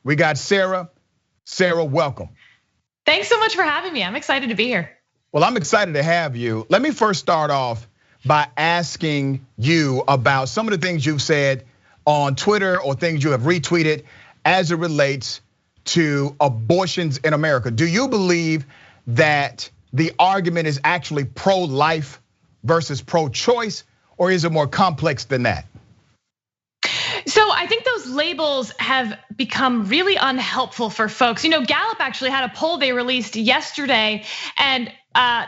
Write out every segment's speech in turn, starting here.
We got Sarah. Sarah, welcome. Thanks so much for having me. I'm excited to be here. Well, I'm excited to have you. Let me first start off by asking you about some of the things you've said on Twitter or things you have retweeted as it relates to abortions in America. Do you believe that the argument is actually pro-life versus pro-choice, or is it more complex than that? So I think those labels have become really unhelpful for folks. Gallup actually had a poll they released yesterday, and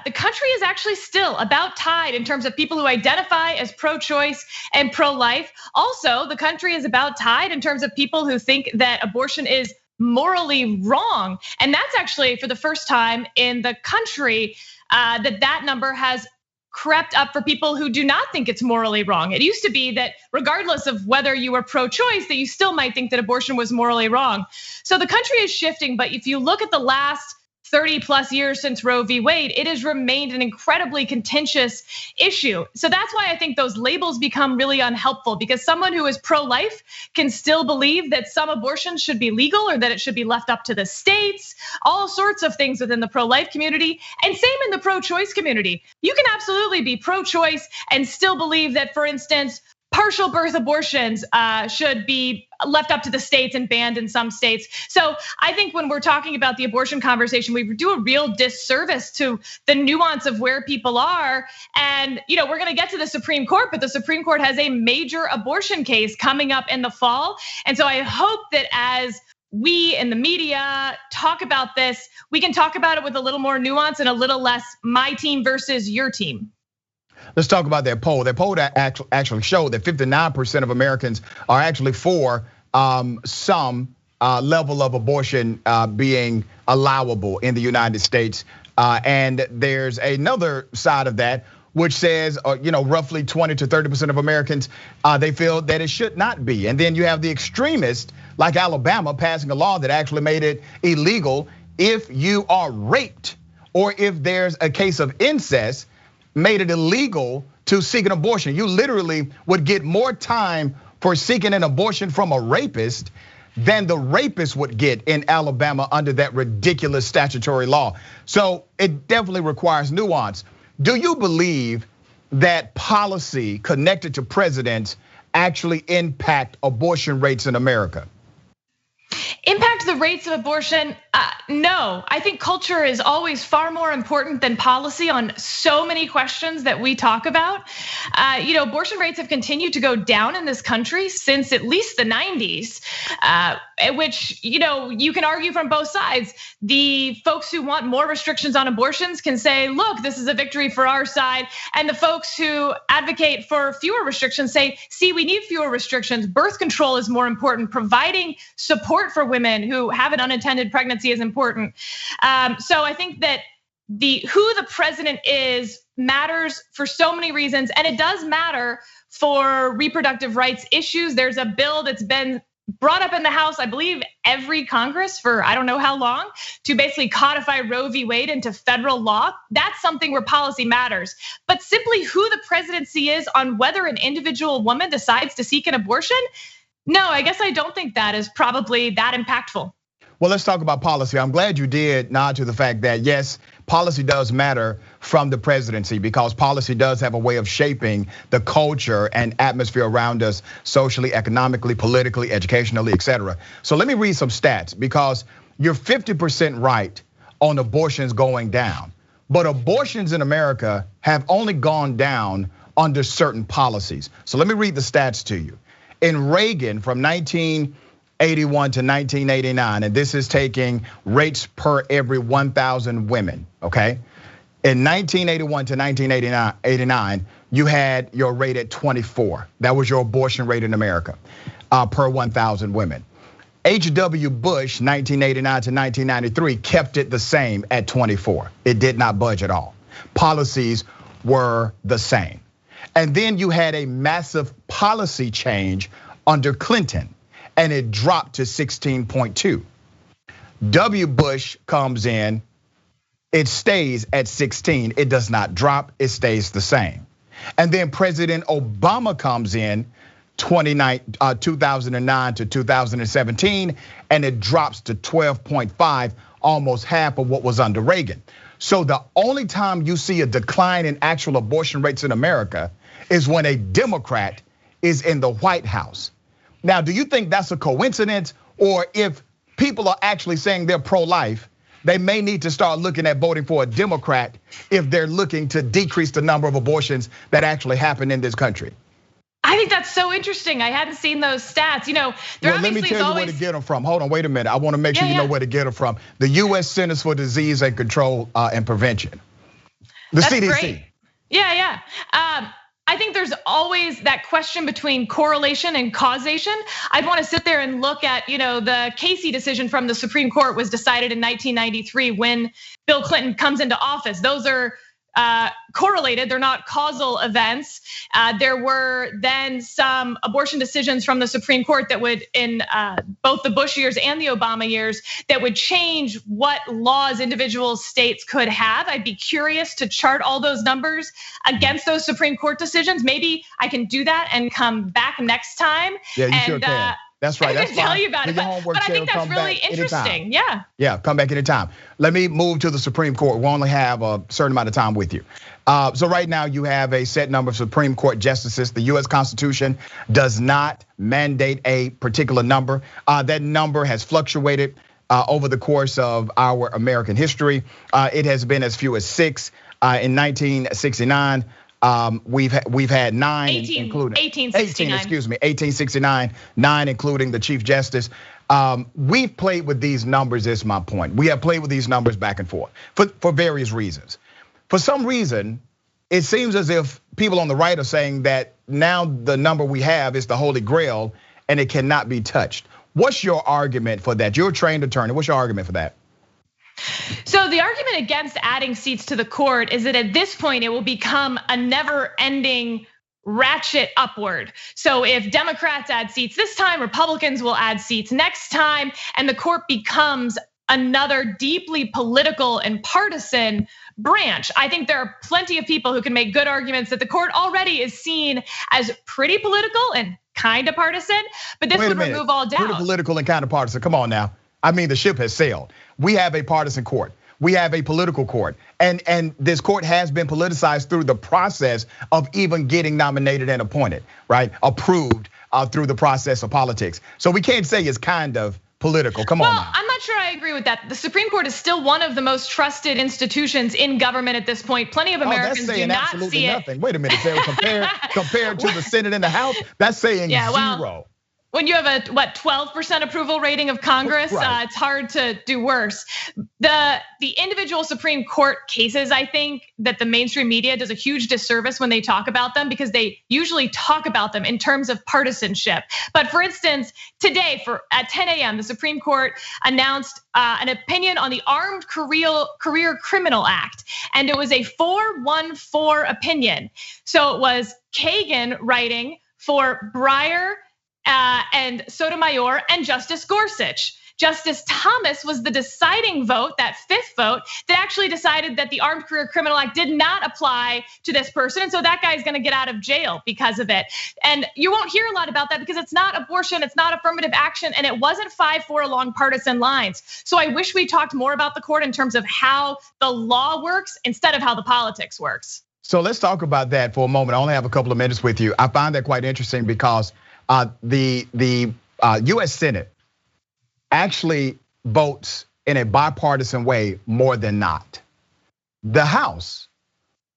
the country is actually still about tied in terms of people who identify as pro-choice and pro-life. Also, the country is about tied in terms of people who think that abortion is morally wrong. And that's actually for the first time in the country that number has crept up for people who do not think it's morally wrong. It used to be that regardless of whether you were pro-choice, that you still might think that abortion was morally wrong. So the country is shifting, but if you look at the last 30 plus years since Roe v. Wade, it has remained an incredibly contentious issue. So that's why I think those labels become really unhelpful, because someone who is pro-life can still believe that some abortions should be legal or that it should be left up to the states, all sorts of things within the pro-life community, and same in the pro-choice community. You can absolutely be pro-choice and still believe that, for instance, partial birth abortions should be left up to the states and banned in some states. So I think when we're talking about the abortion conversation, we do a real disservice to the nuance of where people are. And we're gonna get to the Supreme Court, but the Supreme Court has a major abortion case coming up in the fall. And so I hope that as we in the media talk about this, we can talk about it with a little more nuance and a little less my team versus your team. Let's talk about that poll. That poll that actually showed that 59% of Americans are actually for some level of abortion being allowable in the United States. And there's another side of that which says, roughly 20 to 30% of Americans, they feel that it should not be. And then you have the extremists like Alabama passing a law that actually made it illegal if you are raped or if there's a case of incest, made it illegal to seek an abortion. You literally would get more time for seeking an abortion from a rapist than the rapist would get in Alabama under that ridiculous statutory law. So it definitely requires nuance. Do you believe that policy connected to presidents actually impact abortion rates in America? Impact the rates of abortion? No, I think culture is always far more important than policy on so many questions that we talk about. Abortion rates have continued to go down in this country since at least the 90s, which you can argue from both sides. The folks who want more restrictions on abortions can say, look, this is a victory for our side. And the folks who advocate for fewer restrictions say, see, we need fewer restrictions. Birth control is more important. Providing support for women who have an unintended pregnancy is important. So I think that who the president is matters for so many reasons, and it does matter for reproductive rights issues. There's a bill that's been brought up in the House, I believe every Congress for I don't know how long, to basically codify Roe v. Wade into federal law. That's something where policy matters. But simply who the presidency is on whether an individual woman decides to seek an abortion, no, I guess I don't think that is probably that impactful. Well, let's talk about policy. I'm glad you did nod to the fact that yes, policy does matter from the presidency, because policy does have a way of shaping the culture and atmosphere around us socially, economically, politically, educationally, etc. So let me read some stats, because you're 50% right on abortions going down. But abortions in America have only gone down under certain policies. So let me read the stats to you. In Reagan, from 1981 to 1989, and this is taking rates per every 1,000 women, okay? In 1981 to 1989, you had your rate at 24. That was your abortion rate in America per 1,000 women. H.W. Bush, 1989 to 1993, kept it the same at 24. It did not budge at all. Policies were the same. And then you had a massive policy change under Clinton, and it dropped to 16.2. W. Bush comes in, it stays at 16. It does not drop, it stays the same. And then President Obama comes in, 2009 to 2017, and it drops to 12.5, almost half of what was under Reagan. So the only time you see a decline in actual abortion rates in America is when a Democrat is in the White House. Now, do you think that's a coincidence? Or if people are actually saying they're pro-life, they may need to start looking at voting for a Democrat if they're looking to decrease the number of abortions that actually happen in this country? I think that's so interesting. I hadn't seen those stats. There let me tell you where to get them from. Hold on, wait a minute. I want to make sure you know where to get them from. The U.S. Centers for Disease and Control and Prevention, the CDC. Great. Yeah. I think there's always that question between correlation and causation. I'd want to sit there and look at, the Casey decision from the Supreme Court was decided in 1993 when Bill Clinton comes into office. Those are correlated, they're not causal events. There were then some abortion decisions from the Supreme Court that would, in both the Bush years and the Obama years, that would change what laws individual states could have. I'd be curious to chart all those numbers against those Supreme Court decisions. Maybe I can do that and come back next time. Yeah, you sure can. That's right. I'm gonna tell you about it, but I think that's really interesting. Yeah, come back anytime. Let me move to the Supreme Court. We only have a certain amount of time with you. So right now you have a set number of Supreme Court justices. The US Constitution does not mandate a particular number. That number has fluctuated over the course of our American history. It has been as few as 6 in 1969. We've had 9, including 1869, 9 including the Chief Justice. We've played with these numbers, is my point. We have played with these numbers back and forth for various reasons. For some reason, it seems as if people on the right are saying that now the number we have is the Holy Grail and it cannot be touched. What's your argument for that? You're a trained attorney. What's your argument for that? So the argument against adding seats to the court is that at this point it will become a never-ending ratchet upward. So if Democrats add seats this time, Republicans will add seats next time, and the court becomes another deeply political and partisan branch. I think there are plenty of people who can make good arguments that the court already is seen as pretty political and kind of partisan, but this would remove all doubt. Pretty political and kind of partisan, come on now. I mean, the ship has sailed. We have a partisan court. We have a political court. And this court has been politicized through the process of even getting nominated and appointed, right? Approved through the process of politics. So we can't say it's kind of political, come on now. Well, I'm not sure I agree with that. The Supreme Court is still one of the most trusted institutions in government at this point. Plenty of Americans do not see it. Nothing. Wait a minute, Sarah, compared to the Senate and the House, that's saying zero. When you have a 12% approval rating of Congress, right. It's hard to do worse. The individual Supreme Court cases, I think that the mainstream media does a huge disservice when they talk about them because they usually talk about them in terms of partisanship. But for instance, today at 10 a.m., the Supreme Court announced an opinion on the Armed Career Criminal Act, and it was a 4-1-4 opinion. So it was Kagan writing for Breyer and Sotomayor and Justice Gorsuch. Justice Thomas was the deciding vote, that 5th vote, that actually decided that the Armed Career Criminal Act did not apply to this person. And so that guy's gonna get out of jail because of it. And you won't hear a lot about that because it's not abortion, it's not affirmative action, and it wasn't 5-4 along partisan lines. So I wish we talked more about the court in terms of how the law works instead of how the politics works. So let's talk about that for a moment. I only have a couple of minutes with you. I find that quite interesting because the US Senate actually votes in a bipartisan way more than not. The House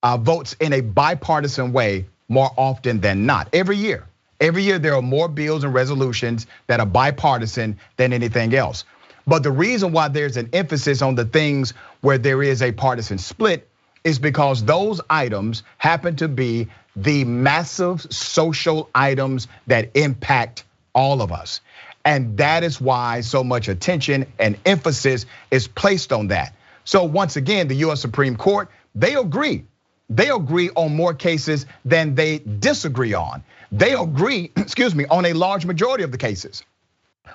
votes in a bipartisan way more often than not. Every year there are more bills and resolutions that are bipartisan than anything else. But the reason why there's an emphasis on the things where there is a partisan split is because those items happen to be the massive social items that impact all of us. And that is why so much attention and emphasis is placed on that. So once again, the US Supreme Court, they agree. They agree on more cases than they disagree on. They agree, on a large majority of the cases.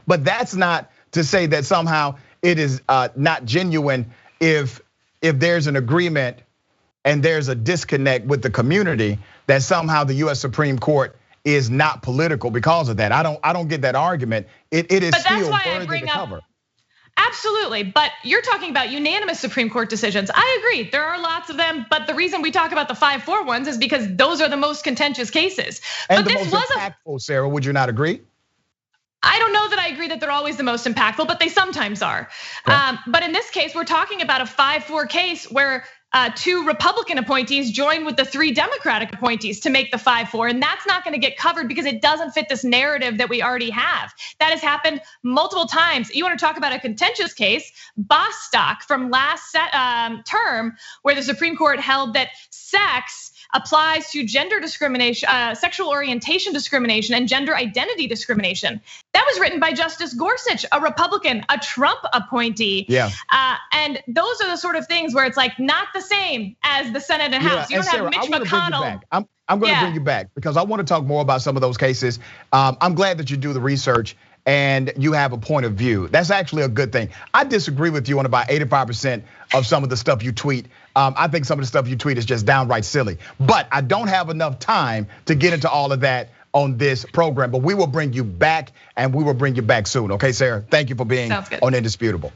But that's not to say that somehow it is not genuine if there's an agreement and there's a disconnect with the community that somehow the US Supreme Court is not political because of that. I don't get that argument. It is still worthy to cover. Absolutely, but you're talking about unanimous Supreme Court decisions. I agree, there are lots of them, but the reason we talk about the 5-4 ones is because those are the most contentious cases. And the most impactful, Sarah, would you not agree? I don't know that I agree that they're always the most impactful, but they sometimes are. Okay. But in this case, we're talking about a 5-4 case where 2 Republican appointees joined with the 3 Democratic appointees to make the 5-4, and that's not going to get covered because it doesn't fit this narrative that we already have. That has happened multiple times. You want to talk about a contentious case, Bostock from last term, where the Supreme Court held that sex applies to gender discrimination, sexual orientation discrimination, and gender identity discrimination. That was written by Justice Gorsuch, a Republican, a Trump appointee. Yeah. And those are the sort of things where it's like not the same as the Senate and House. You don't Sarah, have Mitch McConnell. I'm going to bring you back because I want to talk more about some of those cases. I'm glad that you do the research and you have a point of view. That's actually a good thing. I disagree with you on about 85% of some of the stuff you tweet. I think some of the stuff you tweet is just downright silly. But I don't have enough time to get into all of that on this program. But we will bring you back, and we will bring you back soon. Okay, Sarah? Thank you for being on Indisputable.